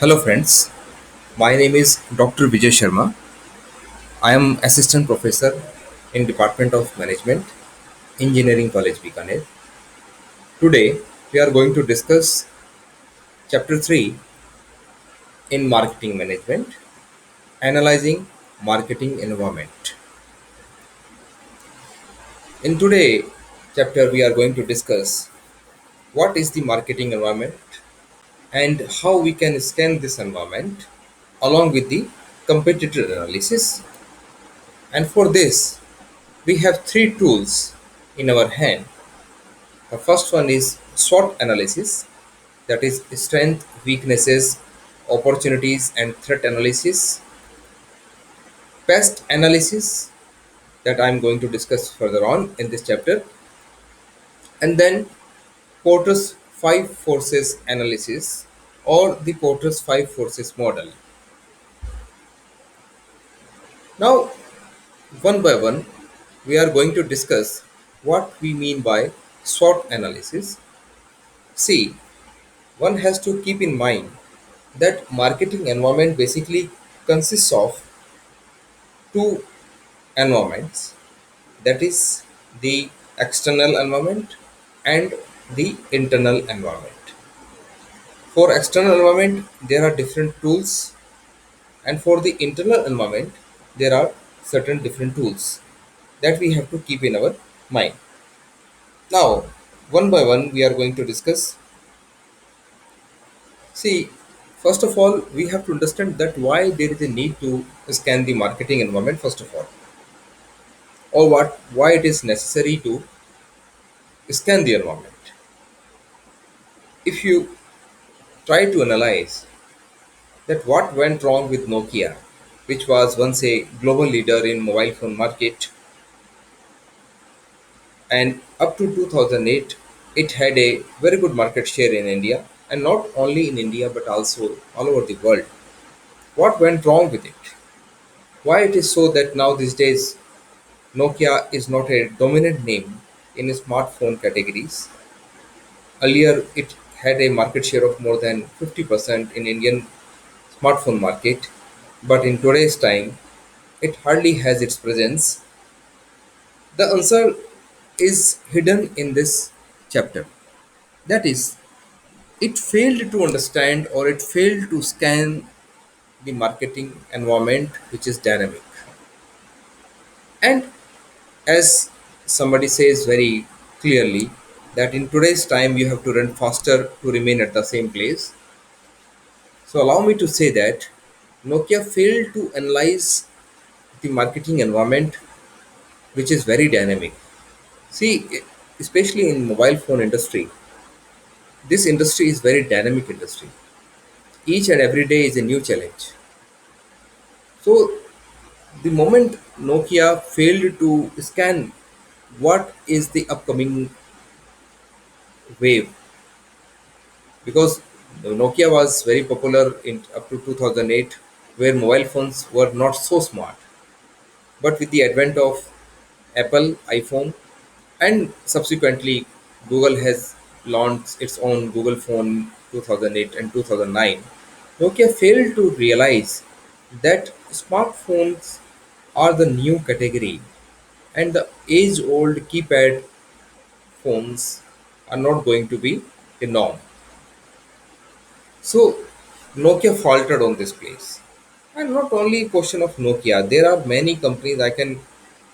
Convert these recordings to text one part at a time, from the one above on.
Hello friends, my name is Dr. Vijay Sharma. I am Assistant Professor in Department of Management, Engineering College Bikaner. Today we are going to discuss Chapter 3 in Marketing Management, Analyzing Marketing Environment. In today chapter we are going to discuss what is the marketing environment and how we can scan this environment along with the competitor analysis. And for this we have three tools in our hand. The first one is SWOT analysis, that is strength, weaknesses, opportunities, and threat analysis. Pest analysis, that I'm going to discuss further on in this chapter. And then Porter's five forces analysis or the Porter's five forces model. Now, one by one, we are going to discuss what we mean by SWOT analysis. See, one has to keep in mind that marketing environment basically consists of two environments, that is the external environment and the internal environment. For external environment there are different tools, and for the internal environment there are certain different tools that we have to keep in our mind. Now, one by one we are going to discuss. See, first of all, we have to understand that why there is a need to scan the marketing environment first of all, or why it is necessary to scan the environment. If you try to analyze that what went wrong with Nokia, which was once a global leader in mobile phone market, and up to 2008 it had a very good market share in India, and not only in India but also all over the world. What went wrong with it? Why it is so that now these days Nokia is not a dominant name in smartphone categories? Earlier, it had a market share of more than 50% in Indian smartphone market, but in today's time, it hardly has its presence. The answer is hidden in this chapter. That is, it failed to understand or it failed to scan the marketing environment which is dynamic. And as somebody says very clearly, that in today's time you have to run faster to remain at the same place. So allow me to say that Nokia failed to analyze the marketing environment, which is very dynamic. See, especially in mobile phone industry, this industry is very dynamic industry. Each and every day is a new challenge. So the moment Nokia failed to scan what is the upcoming wave, because Nokia was very popular in up to 2008, where mobile phones were not so smart. But with the advent of Apple iPhone, and subsequently Google has launched its own Google phone 2008 and 2009, Nokia failed to realize that smartphones are the new category and the age old keypad phones are not going to be the norm. So Nokia faltered on this place. And not only question of Nokia, there are many companies, I can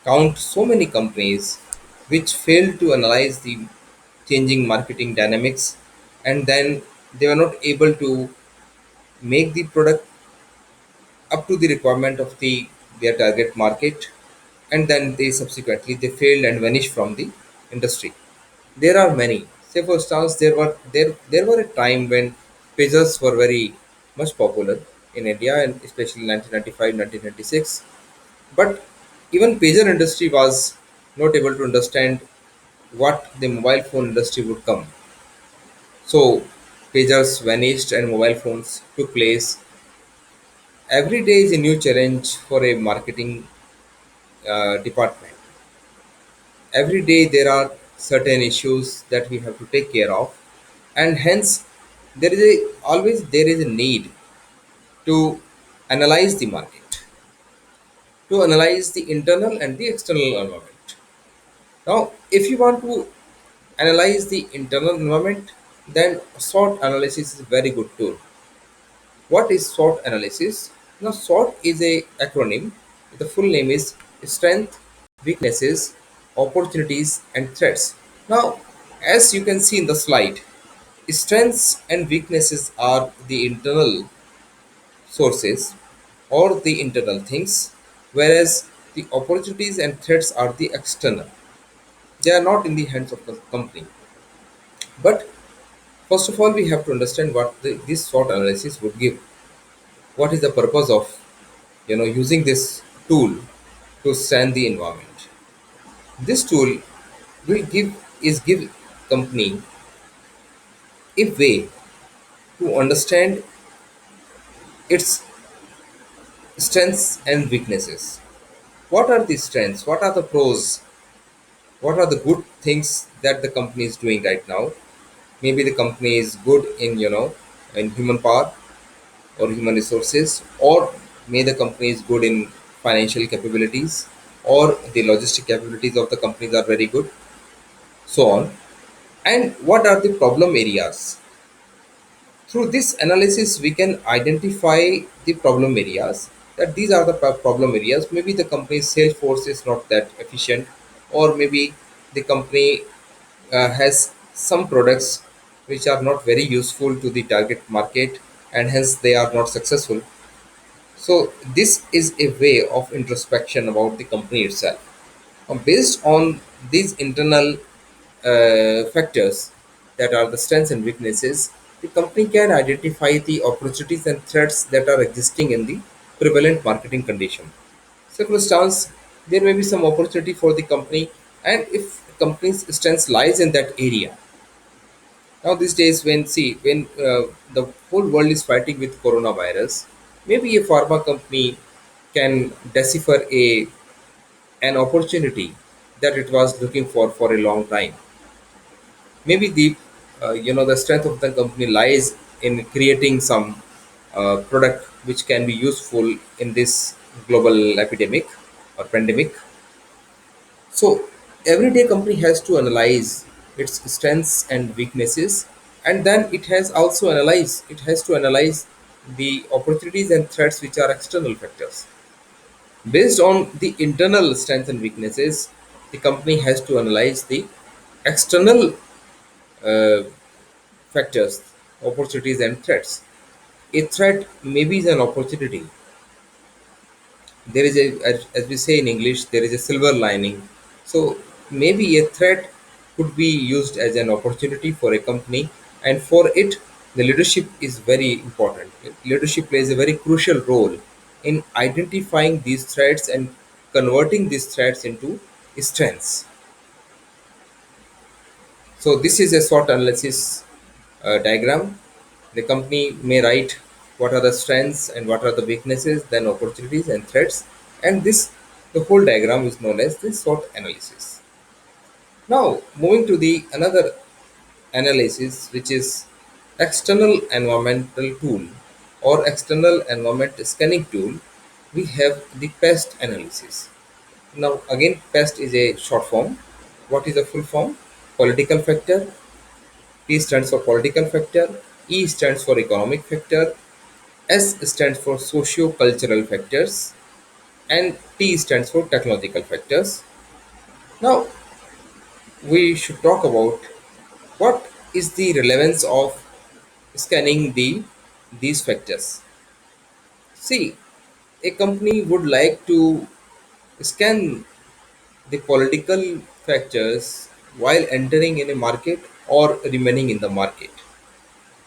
count so many companies which failed to analyze the changing marketing dynamics, and then they were not able to make the product up to the requirement of their target market, and then they failed and vanished from the industry. There are many. Say for instance, there were a time when pagers were very much popular in India, and especially 1995, 1996. But even pager industry was not able to understand what the mobile phone industry would come. So pagers vanished and mobile phones took place. Every day is a new challenge for a marketing department. Every day there are certain issues that we have to take care of, and hence there is a need to analyze the market, to analyze the internal and the external environment. Now, if you want to analyze the internal environment, then SWOT analysis is a very good tool. What is SWOT analysis? Now, SWOT is a acronym. The full name is Strength, Weaknesses, Opportunities, and Threats. Now, as you can see in the slide, strengths and weaknesses are the internal sources or the internal things, whereas the opportunities and threats are the external. They are not in the hands of the company. But first of all, we have to understand what this SWOT analysis would give. What is the purpose of using this tool to scan the environment? This tool will give company a way to understand its strengths and weaknesses. What are the strengths? What are the pros? What are the good things that the company is doing right now? Maybe the company is good in in human power or human resources, or may the company is good in financial capabilities, or the logistic capabilities of the companies are very good, so on. And what are the problem areas? Through this analysis, we can identify the problem areas, that these are the problem areas. Maybe the company's sales force is not that efficient, or maybe the company has some products which are not very useful to the target market, and hence they are not successful. So this is a way of introspection about the company itself. Based on these internal factors, that are the strengths and weaknesses, the company can identify the opportunities and threats that are existing in the prevalent marketing condition. So, for instance, there may be some opportunity for the company, and if the company's strength lies in that area. Now, these days, when the whole world is fighting with coronavirus, maybe a pharma company can decipher a an opportunity that it was looking for a long time. Maybe the strength of the company lies in creating some product which can be useful in this global epidemic or pandemic. So everyday company has to analyze its strengths and weaknesses, and then it has to analyze the opportunities and threats which are external factors. Based on the internal strengths and weaknesses, the company has to analyze the external uh, factors, opportunities, and threats. A threat maybe is an opportunity. There is as we say in English, there is a silver lining. So maybe a threat could be used as an opportunity for a company, and for it, the leadership is very important. Leadership plays a very crucial role in identifying these threats and converting these threats into strengths. So this is a SWOT analysis diagram. The company may write what are the strengths and what are the weaknesses, then opportunities and threats, and this the whole diagram is known as the SWOT analysis. Now moving to the another analysis, which is external environmental tool or external environment scanning tool, we have the pest analysis. Now again, pest is a short form. What is the full form? Political factor. P stands for political factor, E stands for economic factor, S stands for socio-cultural factors, and T stands for technological factors. Now, we should talk about what is the relevance of scanning these factors. See, a company would like to scan the political factors while entering in a market or remaining in the market.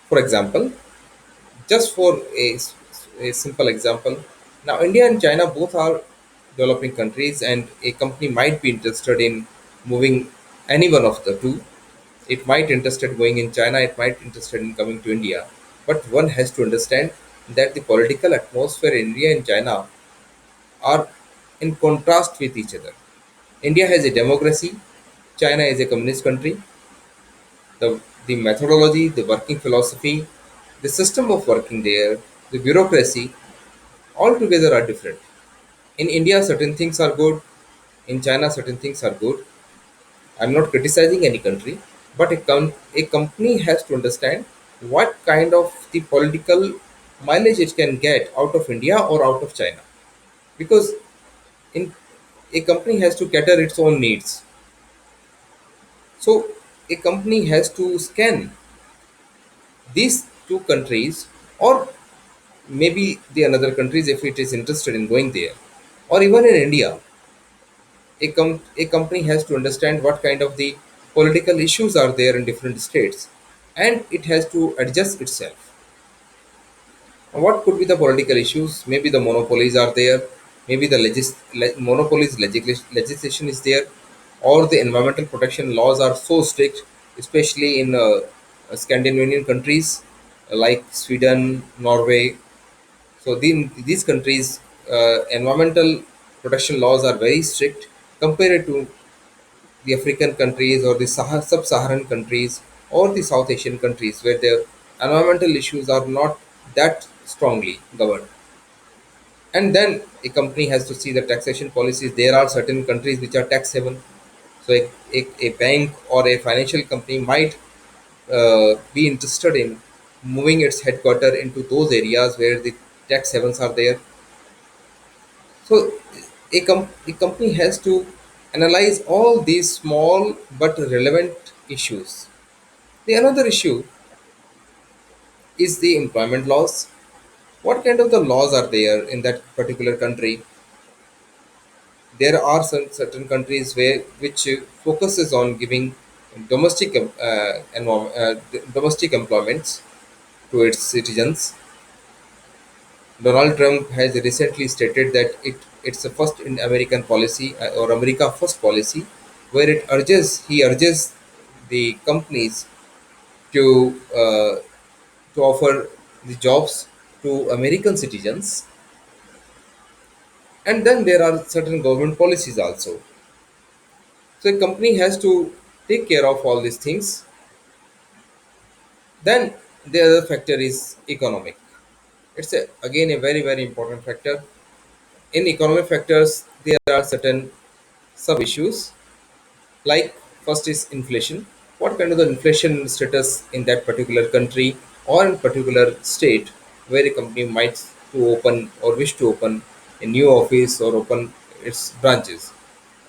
For example, just for a simple example, now India and China both are developing countries, and a company might be interested in moving any one of the two. It might interested going in China, it might interested in coming to India, but one has to understand that the political atmosphere in India and China are in contrast with each other. India has a democracy, China is a communist country. The methodology, the working philosophy, the system of working there, the bureaucracy, altogether are different. In India, certain things are good. In China, certain things are good. I'm not criticizing any country, but a company has to understand what kind of the political mileage it can get out of India or out of China. Because in a company has to cater its own needs. So a company has to scan these two countries, or maybe the another countries if it is interested in going there, or even in India. A company has to understand what kind of the political issues are there in different states, and it has to adjust itself. What could be the political issues? Maybe the monopolies are there, maybe the monopolies legislation is there, or the environmental protection laws are so strict, especially in Scandinavian countries like Sweden, Norway. So these countries, environmental protection laws are very strict compared to the African countries or the sub-Saharan countries or the South Asian countries where the environmental issues are not that strongly governed. And then a company has to see the taxation policies. There are certain countries which are tax haven. So a bank or a financial company might be interested in moving its headquarter into those areas where the tax havens are there. So a company has to analyze all these small but relevant issues. The another issue is the employment laws. What kind of the laws are there in that particular country? There are some certain countries where which focuses on giving domestic employments to its citizens. Donald Trump has recently stated that it's a first in American policy, or America First policy, where he urges the companies to to offer the jobs to American citizens, and then there are certain government policies also. So a company has to take care of all these things. Then the other factor is economic. Again a very important factor. In economic factors, there are certain sub issues, like first is inflation. What kind of the inflation status in that particular country or in particular state where a company might to open or wish to open a new office or open its branches,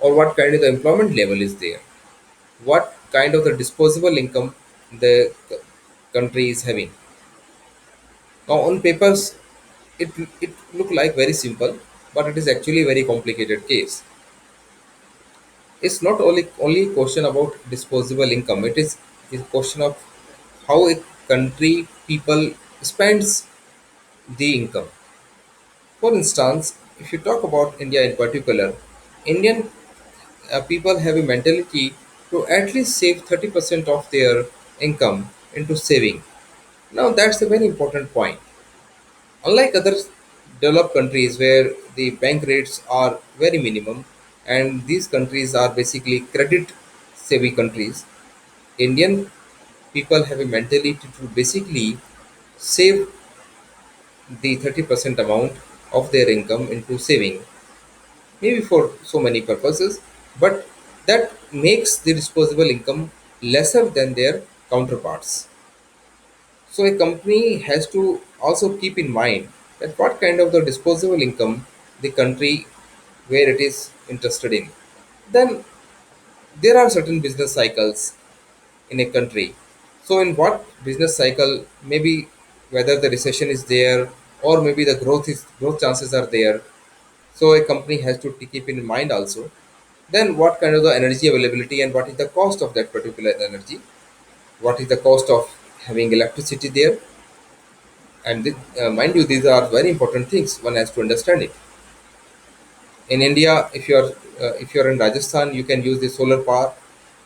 or what kind of the employment level is there, what kind of the disposable income the country is having. Now on papers, it look like very simple, but it is actually a very complicated case. It's not only a question about disposable income. It is a question of how a country people spends the income. For instance, if you talk about India in particular, Indian people have a mentality to at least save 30% of their income into saving. Now that's a very important point. Unlike other developed countries where the bank rates are very minimum, and these countries are basically credit savvy countries, Indian people have a mentality to basically save the 30% amount of their income into saving, maybe for so many purposes, but that makes the disposable income lesser than their counterparts. So a company has to also keep in mind that what kind of the disposable income the country where it is interested in. Then there are certain business cycles in a country. So in what business cycle, maybe whether the recession is there or maybe the growth chances are there. So a company has to keep in mind also. Then what kind of the energy availability and what is the cost of that particular energy? What is the cost of having electricity there? And mind you, these are very important things. One has to understand it. In India, if you're in Rajasthan, you can use the solar power,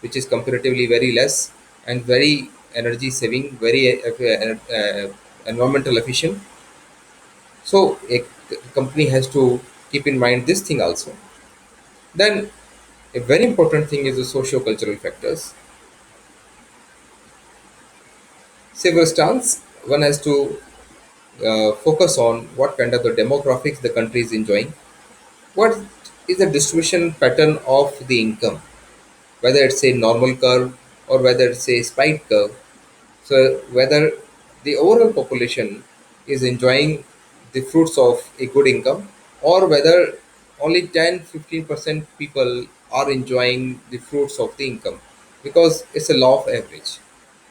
which is comparatively very less and very energy saving, very environmental efficient. So a company has to keep in mind this thing also. Then a very important thing is the socio-cultural factors. Say for instance, one has to focus on what kind of the demographics the country is enjoying, what is the distribution pattern of the income, whether it's a normal curve or whether it's a spike curve. So whether the overall population is enjoying the fruits of a good income, or whether only 10-15% people are enjoying the fruits of the income, because it's a law of average.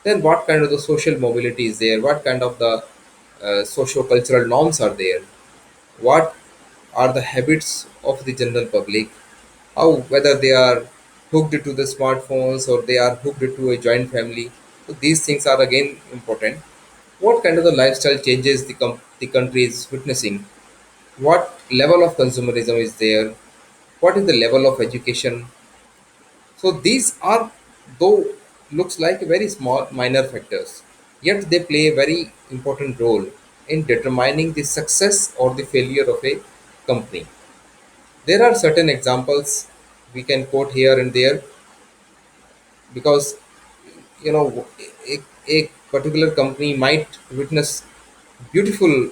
Then what kind of the social mobility is there? What kind of the socio-cultural norms are there? What are the habits of the general public? How, whether they are hooked to the smartphones or they are hooked to a joint family. So these things are again important. What kind of the lifestyle changes the country is witnessing? What level of consumerism is there? What is the level of education? So these are, though looks like very small minor factors, yet they play a very important role in determining the success or the failure of a company. There are certain examples we can quote here and there, because a particular company might witness beautiful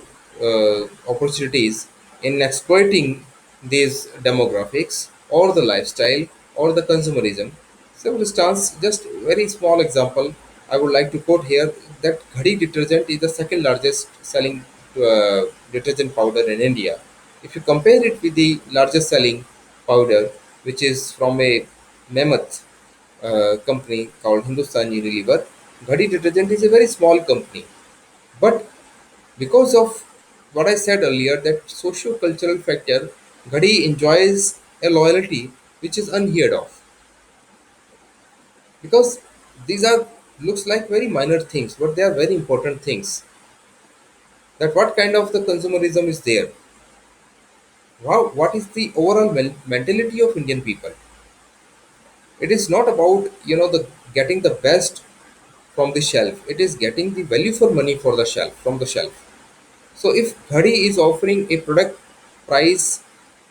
opportunities in exploiting these demographics or the lifestyle or the consumerism. So, for instance, just very small example I would like to quote here, that ghadi detergent is the second largest selling detergent powder in India. If you compare it with the largest selling powder, which is from a mammoth company called Hindustan Unilever, ghadi detergent is a very small company, but because of what I said earlier, that socio-cultural factor, Ghadi enjoys a loyalty which is unheard of, because these are looks like very minor things, but they are very important things. That what kind of the consumerism is there? Wow, what is the overall mentality of Indian people? It is not about the getting the best from the shelf. It is getting the value for money for the shelf from the shelf. So if Ghadi is offering a product price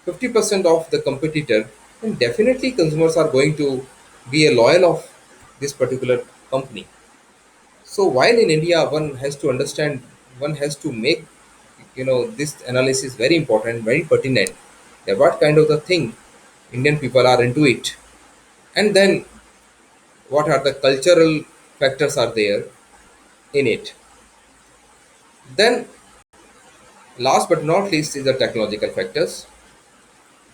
50% of the competitor, then definitely consumers are going to be a loyal of this particular company. So while in India one has to understand, one has to make this analysis very important, very pertinent, that what kind of the thing Indian people are into it, and then what are the cultural factors are there in it. Then last but not least is the technological factors.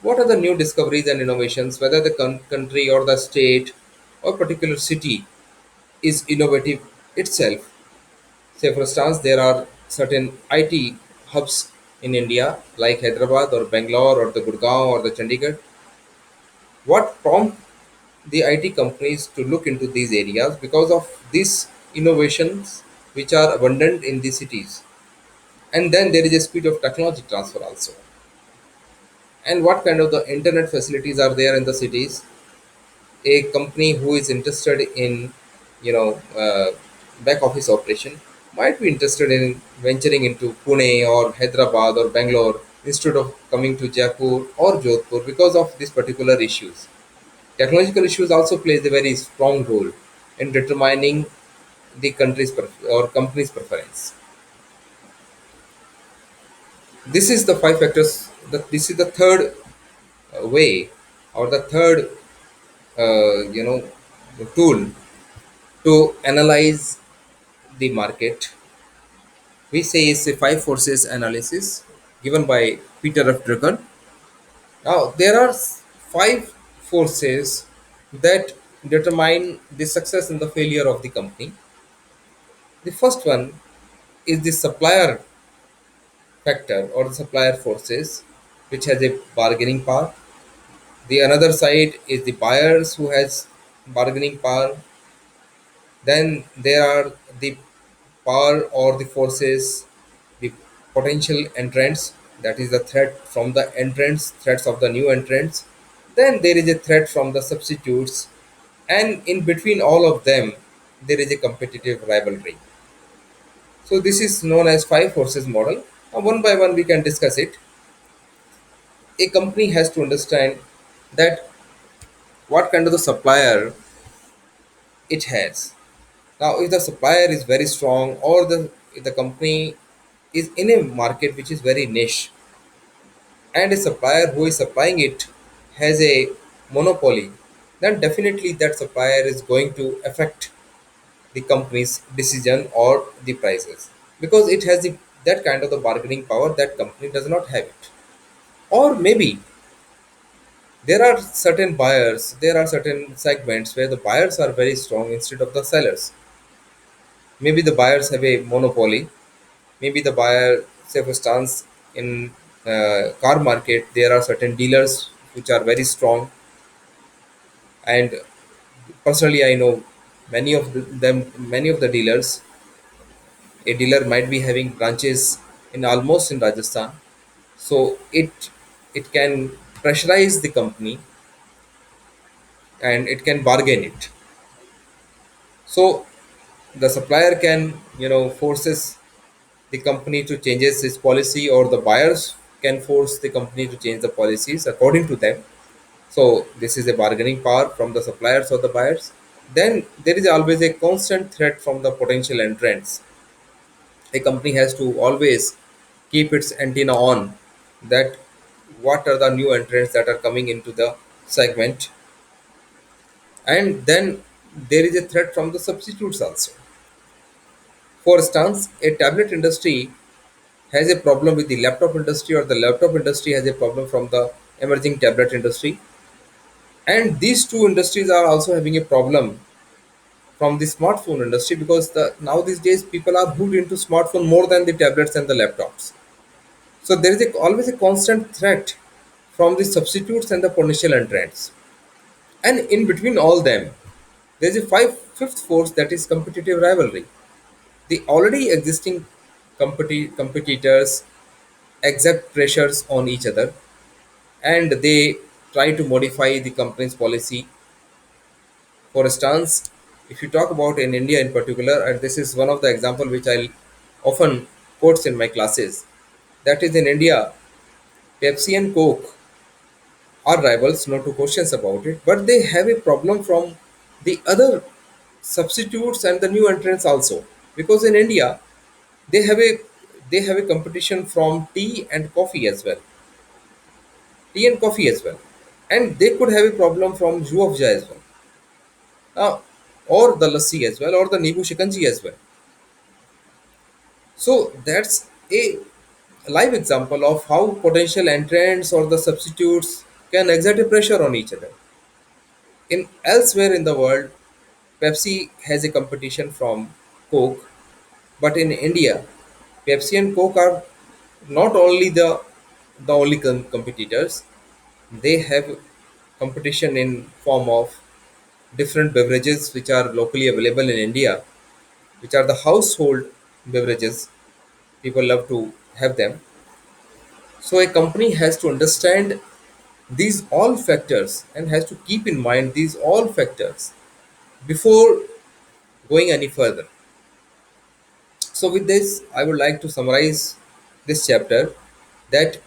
What are the new discoveries and innovations, whether the country or the state or particular city is innovative itself? Say, for instance, there are certain IT hubs in India like Hyderabad or Bangalore or the Gurgaon or the Chandigarh. What prompt the IT companies to look into these areas because of these innovations which are abundant in these cities? And then there is a speed of technology transfer also. And what kind of the internet facilities are there in the cities? A company who is interested in you know uh, back office operation might be interested in venturing into Pune or Hyderabad or Bangalore instead of coming to Jaipur or Jodhpur because of these particular issues. Technological issues also plays a very strong role in determining the country's or company's preference. This is the five factors. This is the third way, or the third tool to analyze the market. We say it's a five forces analysis given by Peter F. Drucker. Now, there are five forces that determine the success and the failure of the company. The first one is the supplier factor or the supplier forces, which has a bargaining power. The another side is the buyers who has bargaining power. Then there are the power or the forces, the potential entrants, that is the threat from the entrants, threats of the new entrants. Then there is a threat from the substitutes, and in between all of them, there is a competitive rivalry. So this is known as five forces model. One by one, we can discuss it. A company has to understand that what kind of the supplier it has. Now, if the supplier is very strong, or the company is in a market which is very niche, and a supplier who is supplying it has a monopoly, then definitely that supplier is going to affect the company's decision or the prices, because it has that kind of the bargaining power that company does not have it. Or maybe there are certain segments where the buyers are very strong instead of the sellers. Maybe the buyers have a monopoly. Maybe the buyer, say for instance, in car market, there are certain dealers which are very strong. And personally, I know many of the dealers. A dealer might be having branches in almost in Rajasthan, so it can pressurize the company and it can bargain it. So the supplier can, forces the company to changes its policy, or the buyers can force the company to change the policies according to them. So this is a bargaining power from the suppliers or the buyers. Then there is always a constant threat from the potential entrants. A company has to always keep its antenna on that what are the new entrants that are coming into the segment. And then there is a threat from the substitutes also. For instance, a tablet industry has a problem with the laptop industry, or the laptop industry has a problem from the emerging tablet industry. And these two industries are also having a problem from the smartphone industry, because now these days people are hooked into smartphone more than the tablets and the laptops. So there is always a constant threat from the substitutes and the potential entrants. And in between all them, there is a fifth force, that is competitive rivalry. The already existing competitors exert pressures on each other, and they try to modify the company's policy. For instance, if you talk about in India in particular, and this is one of the example which I'll often quotes in my classes, that is in India, Pepsi and Coke are rivals, no two questions about it, but they have a problem from the other substitutes and the new entrants also, because in India they have a they have a competition from tea and coffee as well, and they could have a problem from Juafja as well, or the lassi as well, or the Nibu Shikanji as well. So that's a live example of how potential entrants or the substitutes can exert a pressure on each other. In elsewhere in the world, Pepsi has a competition from Coke, but in India, Pepsi and Coke are not only the only competitors. They have competition in form of different beverages which are locally available in India, which are the household beverages. People love to have them. So a company has to understand these all factors and has to keep in mind these all factors before going any further. So with this, I would like to summarize this chapter, that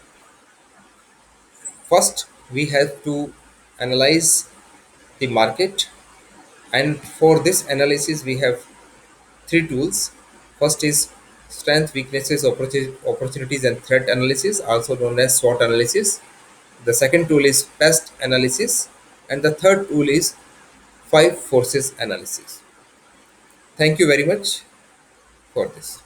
first we have to analyze the market, and for this analysis we have three tools. First is strength, weaknesses, opportunities and threat analysis, also known as SWOT analysis. The second tool is pest analysis, and the third tool is five forces analysis. Thank you very much for this.